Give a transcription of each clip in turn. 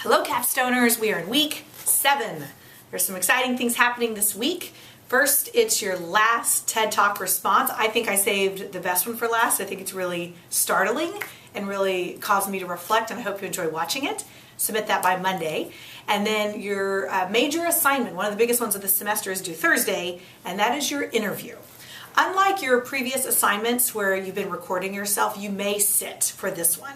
Hello Capstoners, we are in week 7. There's some exciting things happening this week. First, it's your last TED Talk response. I think I saved the best one for last. I think it's really startling and really caused me to reflect, and I hope you enjoy watching it. Submit that by Monday. And then your major assignment, one of the biggest ones of the semester, is due Thursday, and that is your interview. Unlike your previous assignments where you've been recording yourself, you may sit for this one.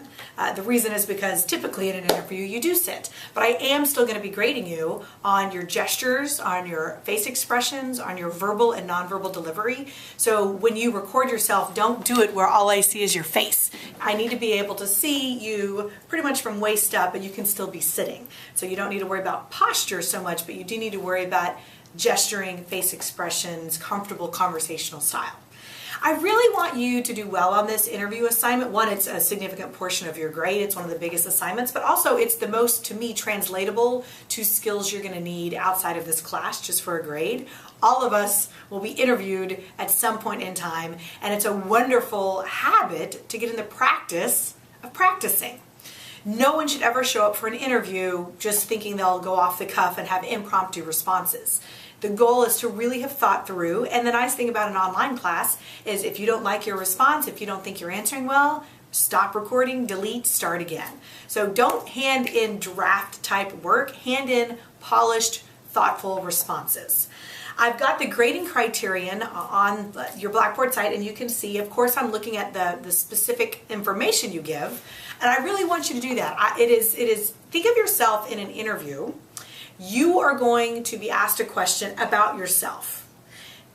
The reason is because typically in an interview you do sit, but I am still going to be grading you on your gestures, on your face expressions, on your verbal and nonverbal delivery. So when you record yourself, don't do it where all I see is your face. I need to be able to see you pretty much from waist up, and you can still be sitting. So you don't need to worry about posture so much, but you do need to worry about gesturing, face expressions, comfortable conversational style. I really want you to do well on this interview assignment. One, it's a significant portion of your grade. It's one of the biggest assignments, but also it's the most, to me, translatable to skills you're going to need outside of this class just for a grade. All of us will be interviewed at some point in time, and it's a wonderful habit to get in the practice of practicing. No one should ever show up for an interview just thinking they'll go off the cuff and have impromptu responses. The goal is to really have thought through, and the nice thing about an online class is if you don't like your response, if you don't think you're answering well, stop recording, delete, start again. So don't hand in draft type work, hand in polished, thoughtful responses. I've got the grading criterion on your Blackboard site, and you can see, of course, I'm looking at the specific information you give, and I really want you to do that. It is, think of yourself in an interview. You are going to be asked a question about yourself,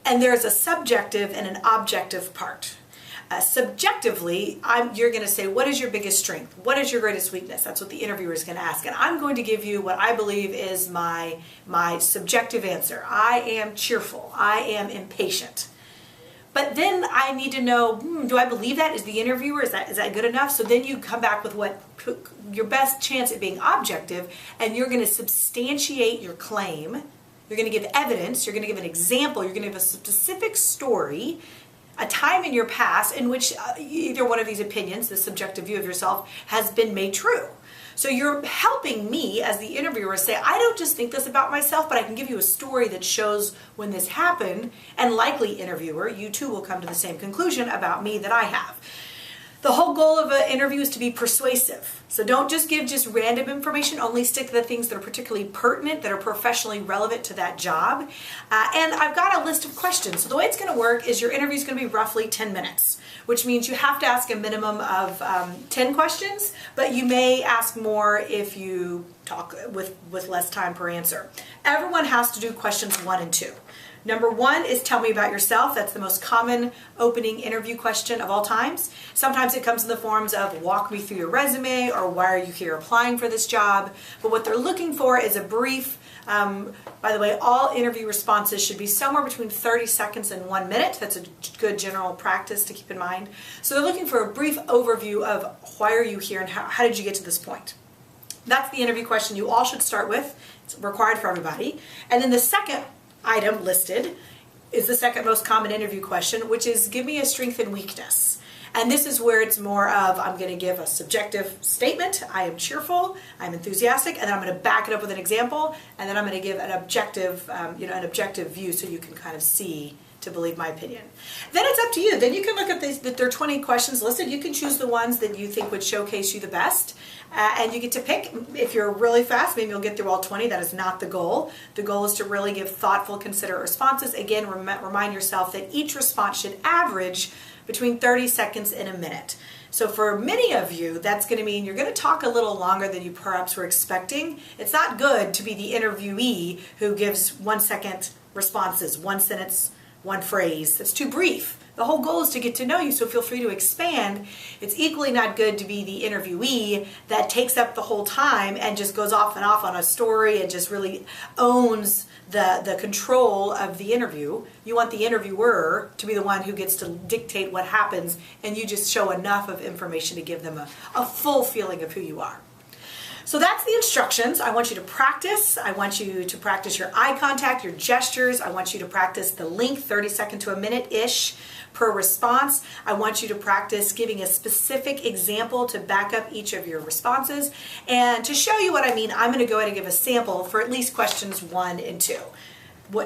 and there's a subjective and an objective part. Subjectively, you're going to say, what is your biggest strength? What is your greatest weakness? That's what the interviewer is going to ask. And I'm going to give you what I believe is my subjective answer. I am cheerful. I am impatient. But then I need to know, do I believe that? Is the interviewer, is that good enough? So then you come back with what your best chance at being objective, and you're going to substantiate your claim. You're going to give evidence. You're going to give an example. You're going to give a specific story, a time in your past in which either one of these opinions, the subjective view of yourself, has been made true. So you're helping me as the interviewer say, I don't just think this about myself, but I can give you a story that shows when this happened, and likely interviewer, you too will come to the same conclusion about me that I have. The whole goal of an interview is to be persuasive. So don't just give random information, only stick to the things that are particularly pertinent, that are professionally relevant to that job. And I've got a list of questions. So the way it's going to work is your interview is going to be roughly 10 minutes, which means you have to ask a minimum of 10 questions, but you may ask more if you talk with less time per answer. Everyone has to do questions 1 and 2. Number 1 is tell me about yourself. That's the most common opening interview question of all times. Sometimes it comes in the forms of walk me through your resume or why are you here applying for this job. But what they're looking for is a brief, by the way, all interview responses should be somewhere between 30 seconds and 1 minute. That's a good general practice to keep in mind. So they're looking for a brief overview of why are you here and how did you get to this point. That's the interview question you all should start with. It's required for everybody. And then the second item listed is the second most common interview question, which is give me a strength and weakness. And this is where it's more of I'm going to give a subjective statement, I am cheerful, I'm enthusiastic, and then I'm going to back it up with an example, and then I'm going to give an objective, an objective view so you can kind of see to believe my opinion. Then it's up to you. Then you can look at these, there are 20 questions listed. You can choose the ones that you think would showcase you the best, and you get to pick. If you're really fast, maybe you'll get through all 20. That is not the goal. The goal is to really give thoughtful, considerate responses. Again, remind yourself that each response should average between 30 seconds and a minute. So for many of you, that's going to mean you're going to talk a little longer than you perhaps were expecting. It's not good to be the interviewee who gives 1 second responses, 1 sentence, 1 phrase. That's too brief. The whole goal is to get to know you, so feel free to expand. It's equally not good to be the interviewee that takes up the whole time and just goes off and off on a story and just really owns the control of the interview. You want the interviewer to be the one who gets to dictate what happens, and you just show enough of information to give them a full feeling of who you are. So that's the instructions. I want you to practice. I want you to practice your eye contact, your gestures. I want you to practice the length, 30 seconds to a minute-ish per response. I want you to practice giving a specific example to back up each of your responses. And to show you what I mean, I'm going to go ahead and give a sample for at least questions 1 and 2.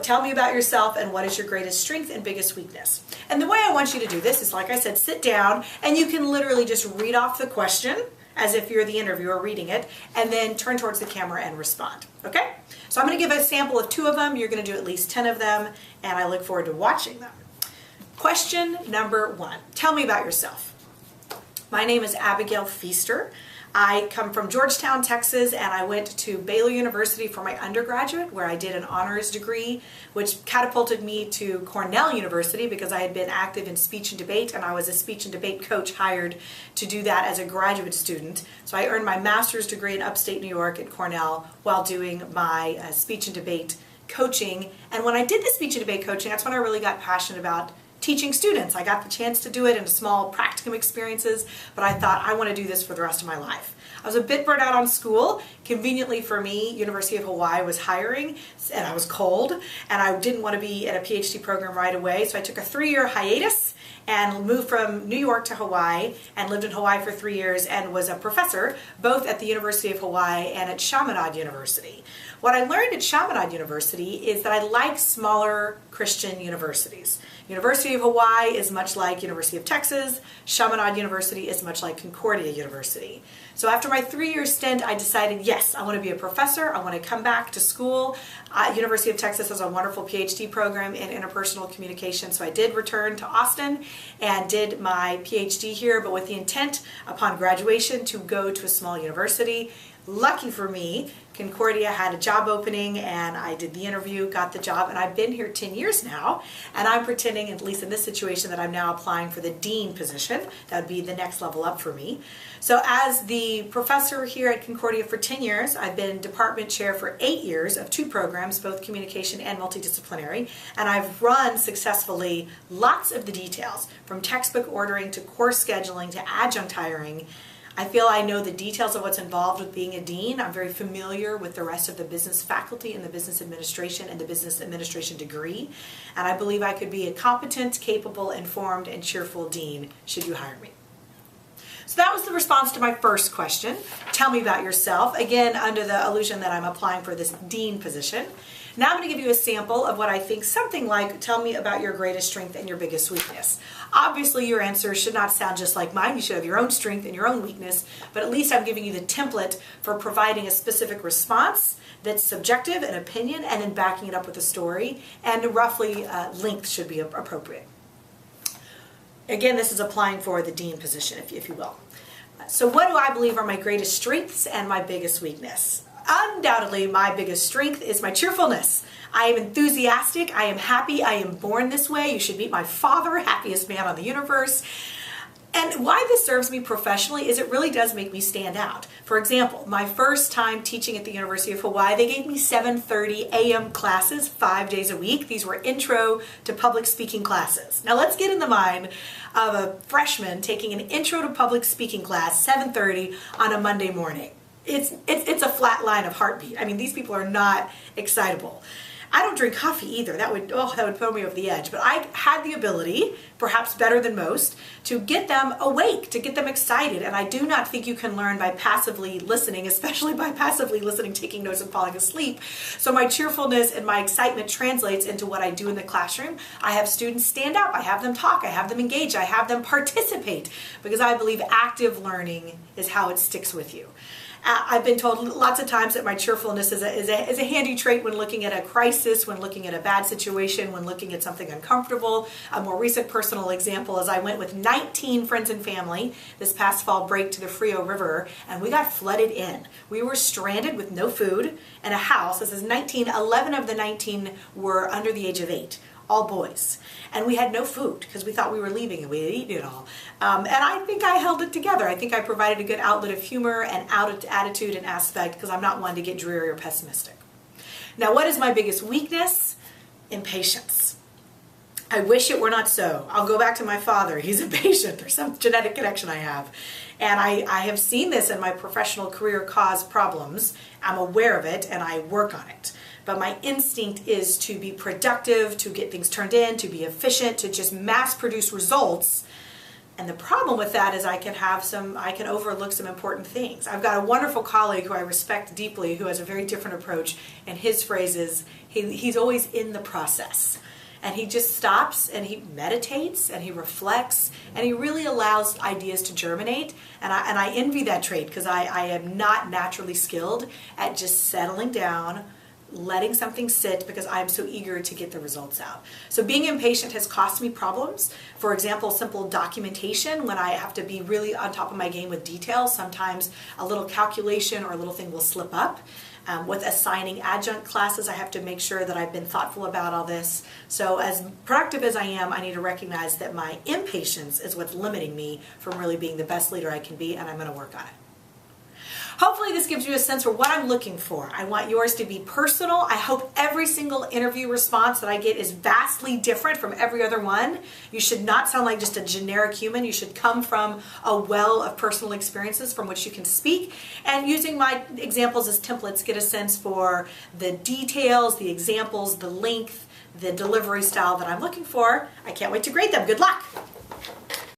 Tell me about yourself and what is your greatest strength and biggest weakness. And the way I want you to do this is, like I said, sit down and you can literally just read off the question as if you're the interviewer reading it, and then turn towards the camera and respond. Okay? So I'm going to give a sample of 2 of them. You're going to do at least 10 of them, and I look forward to watching them. Question number 1. Tell me about yourself. My name is Abigail Pfiester. I come from Georgetown, Texas, and I went to Baylor University for my undergraduate, where I did an honors degree, which catapulted me to Cornell University because I had been active in speech and debate, and I was a speech and debate coach hired to do that as a graduate student. So I earned my master's degree in upstate New York at Cornell while doing my speech and debate coaching. And when I did the speech and debate coaching, that's when I really got passionate about teaching students. I got the chance to do it in small practicum experiences, but I thought I want to do this for the rest of my life. I was a bit burnt out on school. Conveniently for me, University of Hawaii was hiring, and I was cold, and I didn't want to be in a PhD program right away, so I took a 3-year hiatus and moved from New York to Hawaii and lived in Hawaii for 3 years and was a professor both at the University of Hawaii and at Chaminade University. What I learned at Chaminade University is that I like smaller Christian universities. University of Hawaii is much like University of Texas. Chaminade University is much like Concordia University. So after my 3-year stint, I decided, yes, I want to be a professor. I want to come back to school. University of Texas has a wonderful PhD program in interpersonal communication. So I did return to Austin and did my PhD here, but with the intent upon graduation to go to a small university. Lucky for me, Concordia had a job opening and I did the interview, got the job, and I've been here 10 years now, and I'm pretending, at least in this situation, that I'm now applying for the dean position. That would be the next level up for me. So as the professor here at Concordia for 10 years, I've been department chair for 8 years of 2 programs, both communication and multidisciplinary, and I've run successfully lots of the details, from textbook ordering to course scheduling to adjunct hiring. I feel I know the details of what's involved with being a dean. I'm very familiar with the rest of the business faculty and the business administration and the business administration degree. And I believe I could be a competent, capable, informed, and cheerful dean should you hire me. So that was the response to my first question. Tell me about yourself. Again, under the illusion that I'm applying for this dean position. Now I'm going to give you a sample of what I think something like, tell me about your greatest strength and your biggest weakness. Obviously, your answer should not sound just like mine. You should have your own strength and your own weakness, but at least I'm giving you the template for providing a specific response that's subjective, an opinion, and then backing it up with a story, and roughly length should be appropriate. Again, this is applying for the dean position, if you will. So what do I believe are my greatest strengths and my biggest weakness? Undoubtedly, my biggest strength is my cheerfulness. I am enthusiastic, I am happy, I am born this way. You should meet my father, happiest man on the universe. And why this serves me professionally is it really does make me stand out. For example, my first time teaching at the University of Hawaii, they gave me 7:30 a.m. classes 5 days a week. These were intro to public speaking classes. Now let's get in the mind of a freshman taking an intro to public speaking class, 7:30 on a Monday morning. It's a flat line of heartbeat. I mean, these people are not excitable. I don't drink coffee either. That would put me over the edge. But I had the ability, perhaps better than most, to get them awake, to get them excited. And I do not think you can learn by passively listening, especially by passively listening, taking notes, and falling asleep. So my cheerfulness and my excitement translates into what I do in the classroom. I have students stand up. I have them talk. I have them engage. I have them participate, because I believe active learning is how it sticks with you. I've been told lots of times that my cheerfulness is a handy trait when looking at a crisis, when looking at a bad situation, when looking at something uncomfortable. A more recent personal example is I went with 19 friends and family this past fall break to the Frio River, and we got flooded in. We were stranded with no food and a house. This is 19, 11 of the 19 were under the age of 8. All boys. And we had no food because we thought we were leaving and we had eaten it all. And I think I held it together. I think I provided a good outlet of humor and attitude and aspect, because I'm not one to get dreary or pessimistic. Now, what is my biggest weakness? Impatience. I wish it were not so. I'll go back to my father. He's a patient. There's some genetic connection I have. And I have seen this in my professional career cause problems. I'm aware of it and I work on it. But my instinct is to be productive, to get things turned in, to be efficient, to just mass produce results. And the problem with that is I can overlook some important things. I've got a wonderful colleague who I respect deeply who has a very different approach, and his phrase is, he's always in the process. And he just stops and he meditates and he reflects and he really allows ideas to germinate. And I envy that trait because I am not naturally skilled at just settling down, letting something sit because I'm so eager to get the results out. So being impatient has cost me problems. For example, simple documentation, when I have to be really on top of my game with details, sometimes a little calculation or a little thing will slip up. With assigning adjunct classes, I have to make sure that I've been thoughtful about all this. So as productive as I am, I need to recognize that my impatience is what's limiting me from really being the best leader I can be, and I'm going to work on it. Hopefully this gives you a sense for what I'm looking for. I want yours to be personal. I hope every single interview response that I get is vastly different from every other one. You should not sound like just a generic human. You should come from a well of personal experiences from which you can speak. And using my examples as templates, get a sense for the details, the examples, the length, the delivery style that I'm looking for. I can't wait to grade them. Good luck.